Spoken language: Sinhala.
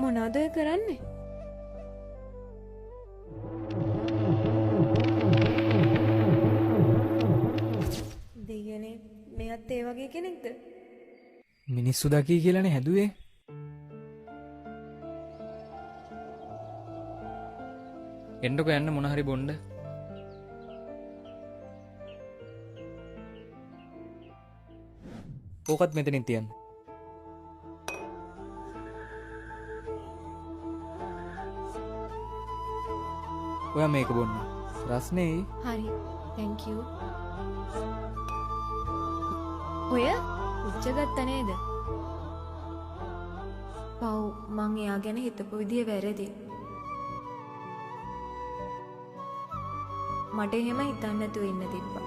මොනවද ඔය කරන්නේ? දෙයනේ මෙයත් ඒ වගේ කෙනෙක්ද? මිනිස්සු දකී කියලානේ හැදුවේ. එන්නකො යන්න මොන හරි බොන්න. ඕකත් මෙතනින් තියන්න. ඔයා මේක බොන්න. රස්නේ. හරි. thank you. ඔය උච්ච ගත්ත නේද? පව් මං එයා ගැන හිතපු විදිය වැරදි. මට එහෙම හිතන්න නැතුව ඉන්න තිබ්බා.